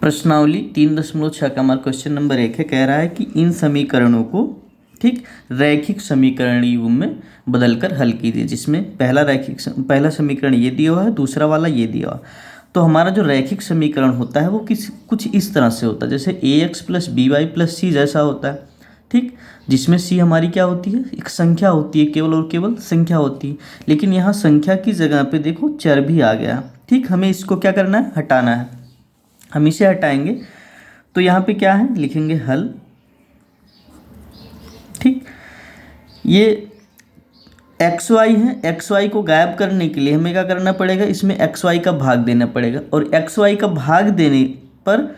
प्रश्नावली 3.6 का हमारा क्वेश्चन नंबर 1 है। कह रहा है कि इन समीकरणों को ठीक रैखिक समीकरणों में बदलकर हल कीजिए, जिसमें पहला समीकरण ये दिया हुआ है, दूसरा वाला ये दिया हुआ है। तो हमारा जो रैखिक समीकरण होता है वो कुछ इस तरह से होता है, जैसे ax + by + c जैसा होता है। ठीक, जिसमें c हमारी क्या होती है, एक संख्या होती है, केवल और केवल संख्या होती है। लेकिन यहाँ संख्या की जगह पे देखो चर भी आ गया। ठीक, हमें इसको क्या करना है, हटाना है। हम इसे हटाएंगे तो यहाँ पे क्या है, लिखेंगे हल। ठीक, ये एक्स वाई है, एक्स वाई को गायब करने के लिए हमें क्या करना पड़ेगा, इसमें एक्स वाई का भाग देना पड़ेगा। और एक्स वाई का भाग देने पर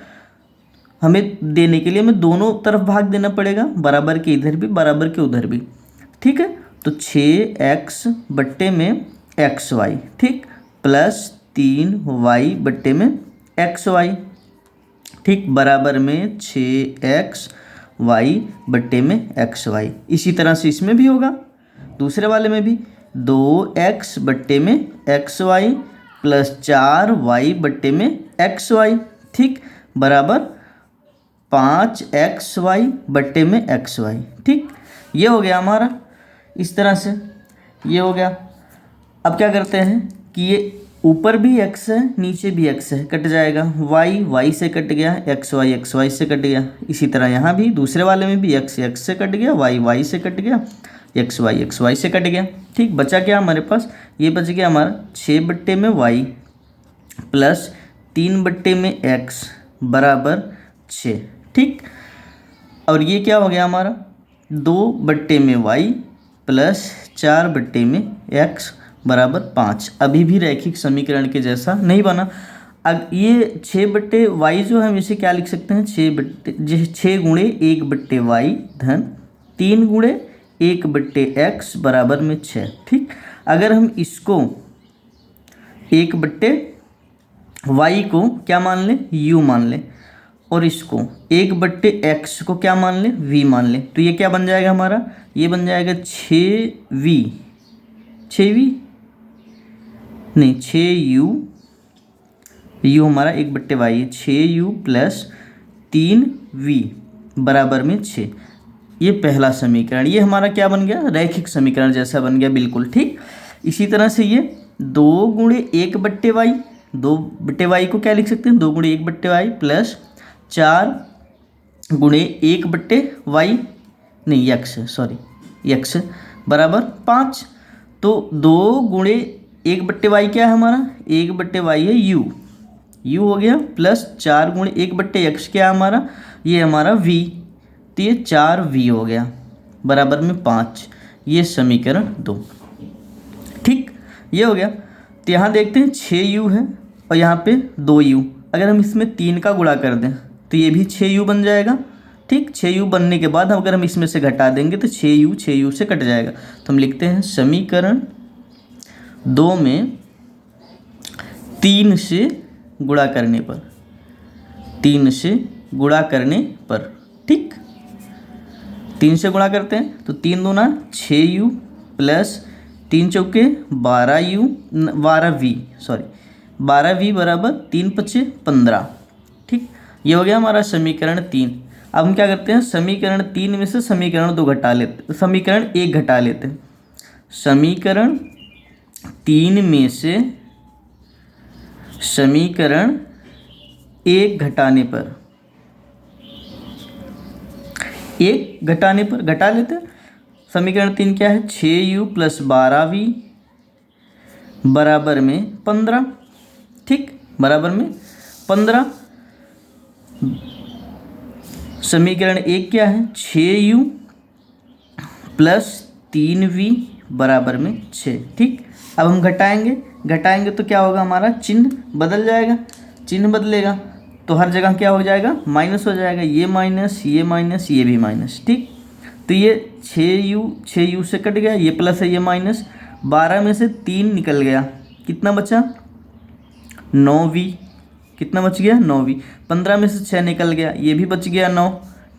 हमें देने के लिए हमें दोनों तरफ भाग देना पड़ेगा, बराबर के इधर भी बराबर के उधर भी। ठीक है, तो 6x बट्टे में एक्स वाई, ठीक, प्लस 3y बट्टे में एक्स वाई, ठीक, बराबर में 6x y बट्टे में एक्स वाई। इसी तरह से इसमें भी होगा, दूसरे वाले में भी 2x बट्टे में एक्स वाई प्लस 4y बट्टे में एक्स वाई, ठीक, बराबर 5xy बट्टे में एक्स वाई। ठीक, ये हो गया हमारा, इस तरह से ये हो गया। अब क्या करते हैं कि ये ऊपर भी x है नीचे भी x है, कट जाएगा, y से कट गया, xy से कट गया। इसी तरह यहाँ भी दूसरे वाले में भी x से कट गया, y से कट गया, xy से कट गया। ठीक, बचा क्या हमारे पास, ये बच गया हमारा 6 बट्टे में y प्लस 3 बट्टे में x बराबर 6। ठीक, और ये क्या हो गया हमारा 2 बट्टे में y प्लस 4 बट्टे में x बराबर 5। अभी भी रैखिक समीकरण के जैसा नहीं बना। अब ये 6 बट्टे वाई जो है हम इसे क्या लिख सकते हैं, 6 गुणे 1 बट्टे वाई धन 3 गुणे 1 बट्टे एक्स बराबर में 6। ठीक, अगर हम इसको 1 बट्टे वाई को क्या मान लें, यू मान लें, और इसको 1 बट्टे एक्स को क्या मान लें, वी मान लें, तो ये क्या बन जाएगा हमारा, ये बन जाएगा 6u हमारा 1 बट्टे वाई है, 6u प्लस 3v बराबर में 6। ये पहला समीकरण, ये हमारा क्या बन गया, रैखिक समीकरण जैसा बन गया बिल्कुल। ठीक, इसी तरह से ये 2 गुणे 1 बट्टे वाई, 2 बट्टे वाई को क्या लिख सकते हैं, 2 गुणे 1 बट्टे वाई प्लस 4 गुणे 1 बट्टे वाई, नहीं एक्स बराबर 5। तो 2 गुणे 1 बट्टे वाई क्या है हमारा, 1 बट्टे वाई है यू हो गया, प्लस 4 गुणे 1 बट्टे एक्स क्या है हमारा, ये हमारा v, तो ये 4v हो गया बराबर में 5। ये समीकरण 2। ठीक, ये हो गया। तो यहाँ देखते हैं 6u है और यहाँ पे 2u, अगर हम इसमें 3 का गुणा कर दें तो ये भी 6u बन जाएगा। ठीक, 6u बनने के बाद अगर हम इसमें से घटा देंगे तो 6u से कट जाएगा। तो हम लिखते हैं समीकरण 2 में 3 से गुणा करने पर, 3 से गुणा करने पर, ठीक, 3 से गुणा करते हैं तो 3 दूना 6u प्लस 3 चौके 12v बराबर 3 पचे 15। ठीक, ये हो गया हमारा समीकरण 3। अब हम क्या करते हैं, समीकरण 3 में से समीकरण 2 घटा लेते, समीकरण 1 घटा लेते हैं। समीकरण 3 में से समीकरण 1 घटाने पर, 1 घटाने पर घटा लेते हैं। समीकरण 3 क्या है, 6u प्लस 12v बराबर में 15। ठीक, बराबर में 15। समीकरण 1 क्या है, 6u प्लस 3v बराबर में 6। ठीक, अब हम घटाएंगे तो क्या होगा, हमारा चिन्ह बदल जाएगा, चिन्ह बदलेगा तो हर जगह क्या हो जाएगा, माइनस हो जाएगा, ये माइनस ये भी माइनस। ठीक, तो ये 6u से कट गया, ये प्लस है ये माइनस, 12 में से 3 निकल गया, कितना बचा 9v, कितना बच गया 9v। 15 में से 6 निकल गया, ये भी बच गया 9।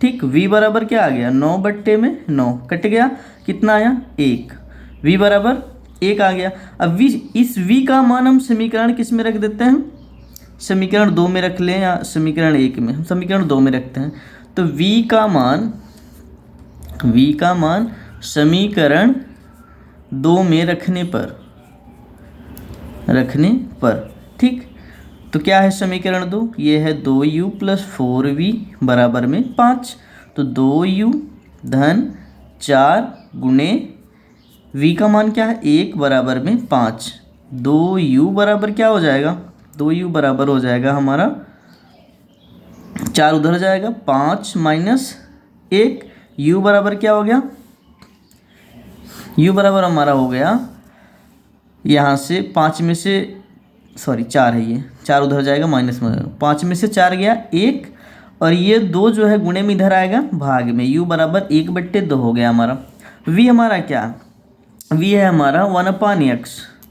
ठीक, v बराबर क्या आ गया, 9 बट्टे में 9 कट गया, कितना आया 1, v बराबर 1 आ गया। अब v, इस v का मान हम समीकरण किस में रख देते हैं, समीकरण 2 में रख लें या समीकरण 1 में, हम समीकरण 2 में रखते हैं। तो v का मान समीकरण 2 में रखने पर ठीक। तो क्या है समीकरण 2, ये है 2u + 4v बराबर में 5। तो 2u धन 4 गुणे v का मान क्या है 1 बराबर में 5। 2u बराबर क्या हो जाएगा, 2u बराबर हो जाएगा हमारा 4 उधर जाएगा, 5 माइनस 1, u बराबर क्या हो गया, u बराबर हमारा हो गया यहाँ से 5 में से 4 है, ये 4 उधर जाएगा माइनस में, 5 में से 4 गया 1, और ये 2 जो है गुणे में इधर आएगा भाग में, u बराबर 1/2 हो गया हमारा। v हमारा क्या, v है हमारा 1/x,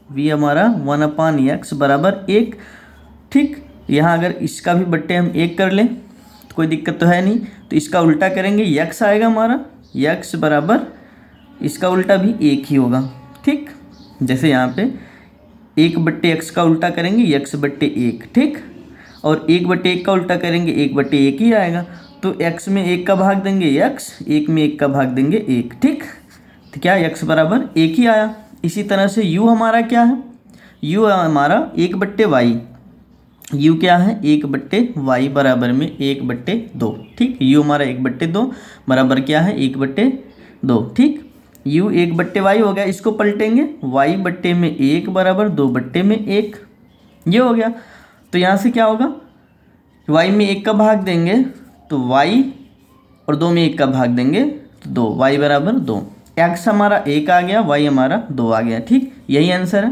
v हमारा 1/x बराबर 1 ठीक। यहाँ अगर इसका भी बट्टे हम 1 कर लें तो कोई दिक्कत तो है नहीं, तो इसका उल्टा करेंगे x आएगा हमारा, x बराबर इसका उल्टा भी 1 ही होगा ठीक। जैसे यहाँ पे 1/x का उल्टा करेंगे x/1 ठीक, और 1/1 का उल्टा करेंगे 1/1 ही आएगा। तो x में 1 का भाग देंगे x, 1 में 1 का भाग देंगे 1 ठीक। तो क्या x बराबर 1 ही आया। इसी तरह से u हमारा क्या है, u हमारा 1/y, u क्या है 1/y बराबर में 1/2 ठीक। u हमारा 1/2 बराबर क्या है 1/2 ठीक। u 1/y हो गया, इसको पलटेंगे y बट्टे में 1 बराबर 2/1 ये हो गया। तो यहाँ से क्या होगा, y में 1 का भाग देंगे तो y, और 2 में 1 का भाग देंगे तो 2, y बराबर 2, x हमारा 1 आ गया, y हमारा 2 आ गया ठीक। यही आंसर है।